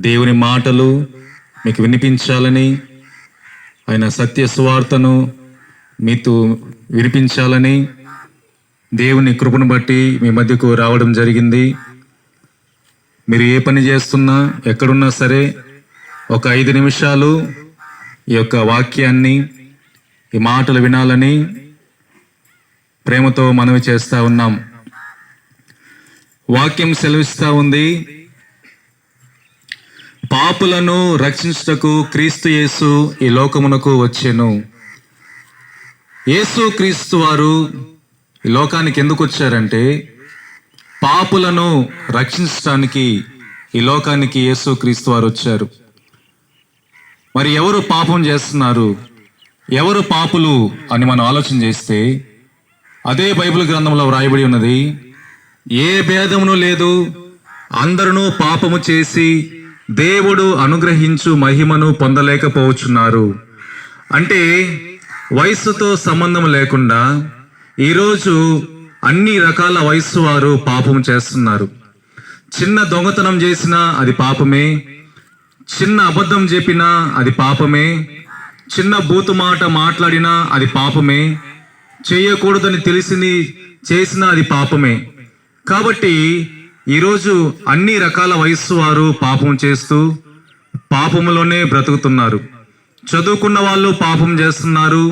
దేవుని మాటలు మీకు వినిపించాలని, ఆయన సత్య సువార్తను మీతో వినిపించాలని దేవుని కృపను బట్టి మీ మధ్యకు రావడం జరిగింది. మీరు ఏ పని చేస్తున్నా, ఎక్కడున్నా సరే ఒక 5 నిమిషాలు ఈ యొక్క వాక్యాన్ని, ఈ మాటలు వినాలని ప్రేమతో మనవి చేస్తూ ఉన్నాం. వాక్యం సెలవిస్తూ ఉంది, పాపులను రక్షించుటకు క్రీస్తు యేసు ఈ లోకమునకు వచ్చెను. యేసు క్రీస్తు వారు ఈ లోకానికి ఎందుకు వచ్చారంటే, పాపులను రక్షించడానికి ఈ లోకానికి యేసు క్రీస్తు వారు వచ్చారు. మరి ఎవరు పాపం చేస్తున్నారు, ఎవరు పాపులు అని మనం ఆలోచన చేస్తే, అదే బైబిల్ గ్రంథంలో వ్రాయబడి ఉన్నది, ఏ భేదమును లేదు, అందరూ పాపము చేసి దేవుడు అనుగ్రహించు మహిమను పొందలేకపోవచ్చున్నారు. అంటే వయస్సుతో సంబంధం లేకుండా ఈరోజు అన్ని రకాల వయస్సు వారు పాపం చేస్తున్నారు. చిన్న దొంగతనం చేసినా అది పాపమే, చిన్న అబద్ధం చెప్పినా అది పాపమే, చిన్న బూతు మాట మాట్లాడినా అది పాపమే, చేయకూడదని తెలిసింది చేసినా అది పాపమే. కాబట్టి ఈరోజు అన్ని రకాల వయస్సు వారు పాపం చేస్తూ పాపములోనే బ్రతుకుతున్నారు. చదువుకున్న వాళ్ళు పాపం చేస్తున్నారు,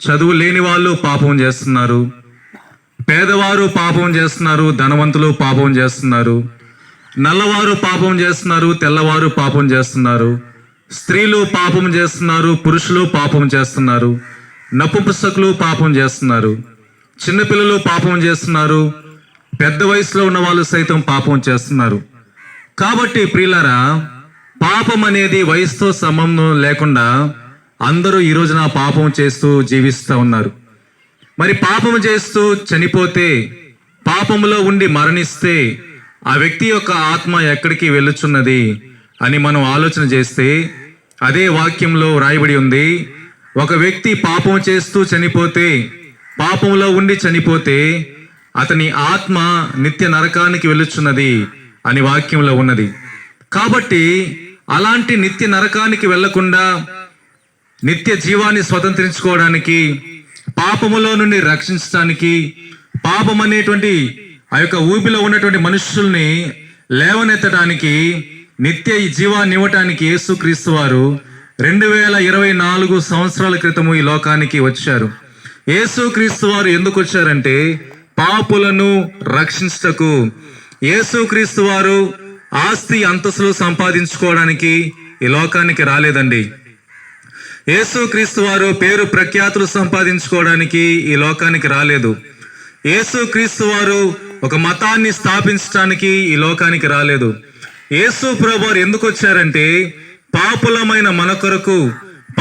చదువు లేని వాళ్ళు పాపం చేస్తున్నారు, పేదవారు పాపం చేస్తున్నారు, ధనవంతులు పాపం చేస్తున్నారు, నల్లవారు పాపం చేస్తున్నారు, తెల్లవారు పాపం చేస్తున్నారు, స్త్రీలు పాపం చేస్తున్నారు, పురుషులు పాపం చేస్తున్నారు, నపుంసకులు పాపం చేస్తున్నారు, చిన్నపిల్లలు పాపం చేస్తున్నారు, పెద్ద వయసులో ఉన్న వాళ్ళు సైతం పాపం చేస్తున్నారు. కాబట్టి ప్రియులారా, పాపం అనేది వయసుతో సంబంధం లేకుండా అందరూ ఈ రోజున పాపం చేస్తూ జీవిస్తూ ఉన్నారు. మరి పాపం చేస్తూ చనిపోతే, పాపములో ఉండి మరణిస్తే ఆ వ్యక్తి యొక్క ఆత్మ ఎక్కడికి వెళ్ళుచున్నది అని మనం ఆలోచన చేస్తే, అదే వాక్యంలో రాయబడి ఉంది, ఒక వ్యక్తి పాపం చేస్తూ చనిపోతే, పాపంలో ఉండి చనిపోతే అతని ఆత్మ నిత్య నరకానికి వెళ్ళుచున్నది అని వాక్యంలో ఉన్నది. కాబట్టి అలాంటి నిత్య నరకానికి వెళ్లకుండా నిత్య జీవాన్ని స్వతంత్రించుకోవడానికి, పాపములో నుండి రక్షించడానికి, పాపం అనేటువంటి ఆ యొక్క ఊపిలో ఉన్నటువంటి మనుషుల్ని లేవనెత్తడానికి, నిత్య జీవాన్ని ఇవ్వటానికి యేసుక్రీస్తు వారు 2024 సంవత్సరాల క్రితము ఈ లోకానికి వచ్చారు. యేసుక్రీస్తు వారు ఎందుకు వచ్చారంటే, పాపులను రక్షించుటకు. యేసుక్రీస్తు వారు ఆస్తి అంతస్తులు సంపాదించుకోవడానికి ఈ లోకానికి రాలేదండి. యేసుక్రీస్తు వారు పేరు ప్రఖ్యాతులు సంపాదించుకోవడానికి ఈ లోకానికి రాలేదు. యేసుక్రీస్తు వారు ఒక మతాన్ని స్థాపించడానికి ఈ లోకానికి రాలేదు. యేసు ప్రభు వారు ఎందుకు వచ్చారంటే, పాపులమైన మన కొరకు,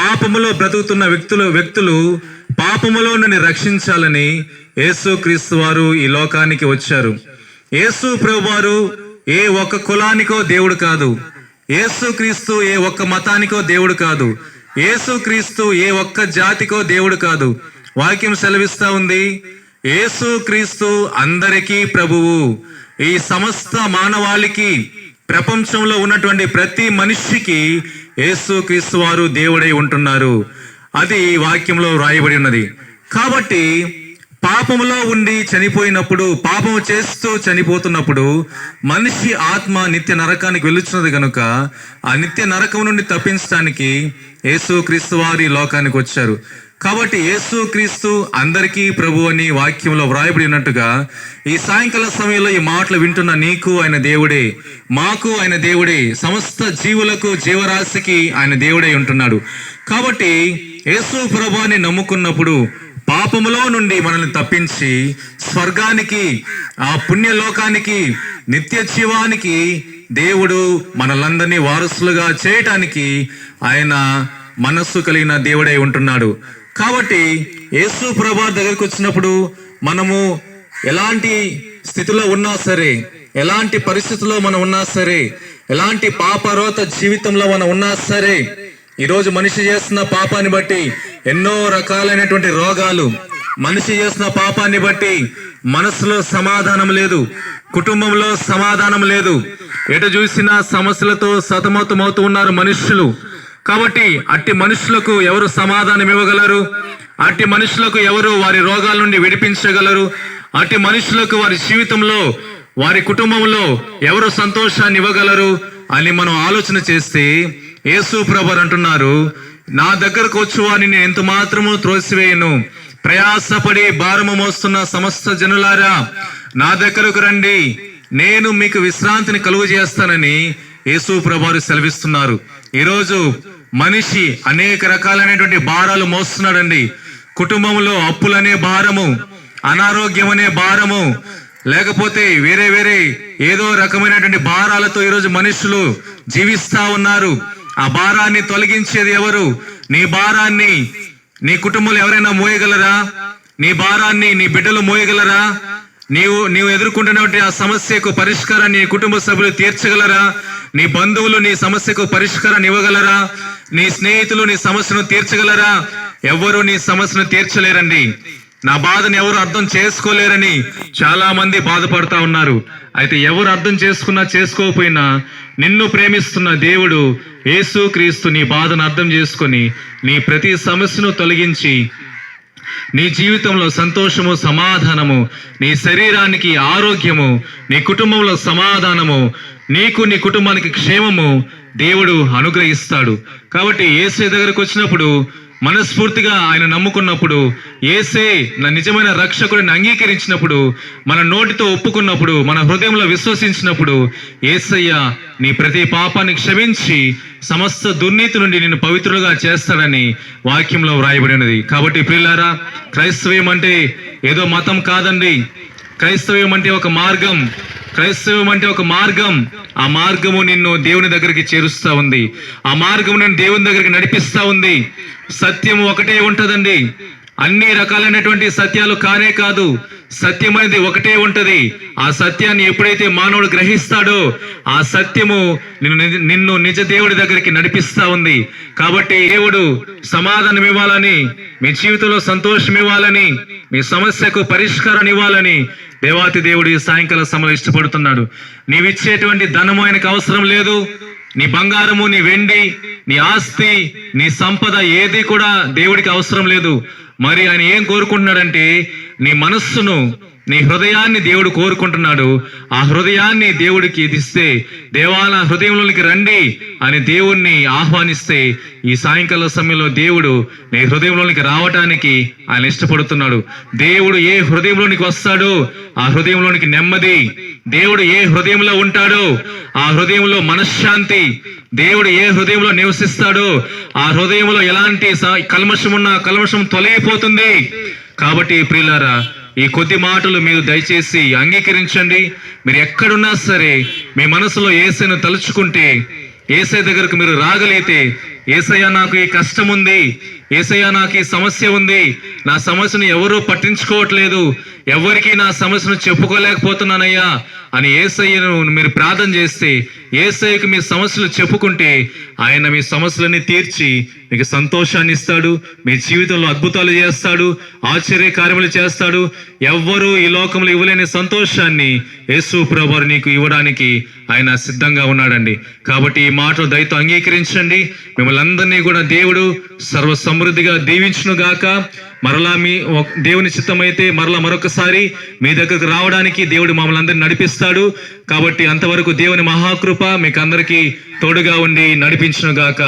పాపములో బ్రతుకుతున్న వ్యక్తులు పాపములో నుండి రక్షించాలని యేసుక్రీస్తు వారు ఈ లోకానికి వచ్చారు. యేసు ప్రభు వారు ఏ ఒక్క కులానికో దేవుడు కాదు, యేసుక్రీస్తు ఏ ఒక్క మతానికో దేవుడు కాదు, యేసుక్రీస్తు ఏ ఒక్క జాతికో దేవుడు కాదు. వాక్యం సెలవిస్తా ఉంది, యేసుక్రీస్తు అందరికీ ప్రభువు. ఈ సమస్త మానవాళికి, ప్రపంచంలో ఉన్నటువంటి ప్రతి మనిషికి యేసుక్రీస్తు వారు దేవుడై ఉంటున్నారు. అది వాక్యంలో రాయబడి ఉన్నది. కాబట్టి పాపములో ఉండి చనిపోయినప్పుడు, పాపము చేస్తూ చనిపోతున్నప్పుడు మనిషి ఆత్మ నిత్య నరకానికి వెళుచున్నది కనుక ఆ నిత్య నరకం నుండి తప్పించడానికి యేసుక్రీస్తు వారు ఈ లోకానికి వచ్చారు. కాబట్టి యేసుక్రీస్తు అందరికీ ప్రభు అని వాక్యంలో వ్రాయబడి ఉన్నట్టుగా ఈ సాయంకాల సమయంలో ఈ మాటలు వింటున్న నీకు ఆయన దేవుడే, మాకు ఆయన దేవుడే, సమస్త జీవులకు, జీవరాశికి ఆయన దేవుడై ఉంటున్నాడు. కాబట్టి యేసు ప్రభువుని నమ్ముకున్నప్పుడు పాపములో నుండి మనల్ని తప్పించి స్వర్గానికి, ఆ పుణ్యలోకానికి, నిత్య జీవానికి దేవుడు మనలందరినీ వారసులుగా చేయటానికి ఆయన మనస్సు కలిగిన దేవుడై ఉంటున్నాడు. కాబట్టి యేసు ప్రభువు దగ్గరికి వచ్చినప్పుడు మనము ఎలాంటి స్థితిలో ఉన్నా సరే, ఎలాంటి పరిస్థితుల్లో మనం ఉన్నా సరే, ఎలాంటి పాపరోత జీవితంలో మనం ఉన్నా సరే, ఈరోజు మనిషి చేస్తున్న పాపాన్ని బట్టి ఎన్నో రకాలైనటువంటి రోగాలు, మనిషి చేసిన పాపాన్ని బట్టి మనసులో సమాధానం లేదు, కుటుంబంలో సమాధానం లేదు, ఎటు చూసినా సమస్యలతో సతమతమవుతూ ఉన్నారు మనుషులు. కాబట్టి అట్టి మనుషులకు ఎవరు సమాధానం ఇవ్వగలరు? అట్టి మనుషులకు ఎవరు వారి రోగాల నుండి విడిపించగలరు? అట్టి మనుషులకు వారి జీవితంలో, వారి కుటుంబంలో ఎవరు సంతోషాన్ని ఇవ్వగలరు అని మనం ఆలోచన చేస్తే, యేసు ప్రభువు అంటున్నారు, నా దగ్గరకు వచ్చి వారిని నేను ఎంత మాత్రము త్రోసివేయను. ప్రయాసపడి భారము మోస్తున్న సమస్త జనులారా నా దగ్గరకు రండి, నేను మీకు విశ్రాంతిని కలుగు చేస్తానని యేసు ప్రభువు సెలవిస్తున్నారు. ఈరోజు మనిషి అనేక రకాలైనటువంటి భారాలు మోస్తున్నాడండి. కుటుంబంలో అప్పులనే భారము, అనారోగ్యం అనే భారము, లేకపోతే వేరే వేరే ఏదో రకమైనటువంటి భారాలతో ఈరోజు మనుషులు జీవిస్తా ఉన్నారు. ఆ భారాన్ని తొలగించేది ఎవరు? నీ భారాన్ని నీ కుటుంబంలో ఎవరైనా మోయగలరా? నీ భారాన్ని నీ బిడ్డలు మోయగలరా? నీవు ఎదుర్కొంటున్నటువంటి ఆ సమస్యకు పరిష్కారాన్ని నీ కుటుంబ సభ్యులు తీర్చగలరా? నీ బంధువులు నీ సమస్యకు పరిష్కారాన్ని ఇవ్వగలరా? నీ స్నేహితులు నీ సమస్యను తీర్చగలరా? ఎవరు నీ సమస్యను తీర్చలేరండి. నా బాధను ఎవరు అర్థం చేసుకోలేరని చాలా మంది బాధపడతా ఉన్నారు. అయితే ఎవరు అర్థం చేసుకున్నా చేసుకోకపోయినా నిన్ను ప్రేమిస్తున్న దేవుడు యేసు క్రీస్తు నీ బాధను అర్థం చేసుకొని నీ ప్రతి సమస్యను తొలగించి నీ జీవితంలో సంతోషము, సమాధానము, నీ శరీరానికి ఆరోగ్యము, నీ కుటుంబంలో సమాధానము, నీకు నీ కుటుంబానికి క్షేమము దేవుడు అనుగ్రహిస్తాడు. కాబట్టి యేసే దగ్గరకు వచ్చినప్పుడు, మనస్ఫూర్తిగా ఆయన నమ్ముకున్నప్పుడు, యేసే నా నిజమైన రక్షకుడిని అంగీకరించినప్పుడు, మన నోటితో ఒప్పుకున్నప్పుడు, మన హృదయంలో విశ్వసించినప్పుడు, యేసయ్య నీ ప్రతి పాపాన్ని క్షమించి సమస్త దుర్నీతి నుండి నిన్ను పవిత్రులుగా చేస్తాడని వాక్యంలో వ్రాయబడినది. కాబట్టి ప్రియులారా, క్రైస్తవ్యం అంటే ఏదో మతం కాదండి. క్రైస్తవ్యం అంటే ఒక మార్గం. క్రైస్తవం అంటే ఒక మార్గం. ఆ మార్గము నిన్ను దేవుని దగ్గరికి చేరుస్తా ఉంది. ఆ మార్గము నిన్ను దేవుని దగ్గరికి నడిపిస్తా ఉంది. సత్యము ఒకటే ఉంటదండి. అన్ని రకాలైనటువంటి సత్యాలు కానే కాదు, సత్యం అనేది ఒకటే ఉంటది. ఆ సత్యాన్ని ఎప్పుడైతే మానవుడు గ్రహిస్తాడో ఆ సత్యము నిన్ను నిజ దేవుడి దగ్గరికి నడిపిస్తా ఉంది. కాబట్టి దేవుడు సమాధానం ఇవ్వాలని, మీ జీవితంలో సంతోషం ఇవ్వాలని, మీ సమస్యకు పరిష్కారం ఇవ్వాలని దేవాతి దేవుడు ఈ సాయంకాల సమయంలో ఇష్టపడుతున్నాడు. నీవిచ్చేటువంటి ధనము ఆయనకు అవసరం లేదు. నీ బంగారము, నీ వెండి, నీ ఆస్తి, నీ సంపద ఏది కూడా దేవుడికి అవసరం లేదు. మరి ఆయన ఏం కోరుకుంటున్నాడంటే నీ మనస్సును, నీ హృదయాన్ని దేవుడు కోరుకుంటున్నాడు. ఆ హృదయాన్ని దేవుడికి ఇస్తే, దేవా నా హృదయంలోనికి రండి అని దేవుణ్ణి ఆహ్వానిస్తే, ఈ సాయంకాల సమయంలో దేవుడు నీ హృదయంలోనికి రావటానికి ఆయన ఇష్టపడుతున్నాడు. దేవుడు ఏ హృదయంలోనికి వస్తాడో ఆ హృదయంలోనికి నెమ్మది, దేవుడు ఏ హృదయంలో ఉంటాడో ఆ హృదయంలో మనశ్శాంతి, దేవుడు ఏ హృదయంలో నివసిస్తాడో ఆ హృదయంలో ఎలాంటి కల్మషం ఉన్నా కల్మషం తొలగిపోతుంది. కాబట్టి ప్రియులారా, ఈ కొద్ది మాటలు మీరు దయచేసి అంగీకరించండి. మీరు ఎక్కడున్నా సరే మీ మనసులో యేసయ్యను తలుచుకుంటే, యేసయ్య దగ్గరకు మీరు రాగలిగితే, యేసయ్య నాకు ఈ కష్టం ఉంది, యేసయ్య నాకు ఈ సమస్య ఉంది, నా సమస్యను ఎవరూ పట్టించుకోవట్లేదు, ఎవరికి నా సమస్యను చెప్పుకోలేకపోతున్నానయ్యా అని యేసయ్యను మీరు ప్రార్థన చేస్తే, యేసయ్యకు మీ సమస్యలు చెప్పుకుంటే ఆయన మీ సమస్యలన్నీ తీర్చి మీకు సంతోషాన్ని ఇస్తాడు. మీ జీవితంలో అద్భుతాలు చేస్తాడు, ఆశ్చర్య కార్యములు చేస్తాడు. ఎవ్వరూ ఈ లోకంలో ఇవ్వలేని సంతోషాన్ని యేసు ప్రభువు నీకు ఇవ్వడానికి ఆయన సిద్ధంగా ఉన్నాడండి. కాబట్టి ఈ మాటలు దయతో అంగీకరించండి. మిమ్మల్ని అందరినీ కూడా దేవుడు సర్వ సమృద్ధిగా దీవించును గాక. మరలా మీ దేవుని చిత్తమైతే మరొకసారి మీ దగ్గరకు రావడానికి దేవుడు మమ్మల్ని అందరినీ నడిపిస్తాడు. కాబట్టి అంతవరకు దేవుని మహాకృప మీకు అందరికీ తోడుగా ఉండి నడిపించును గాక.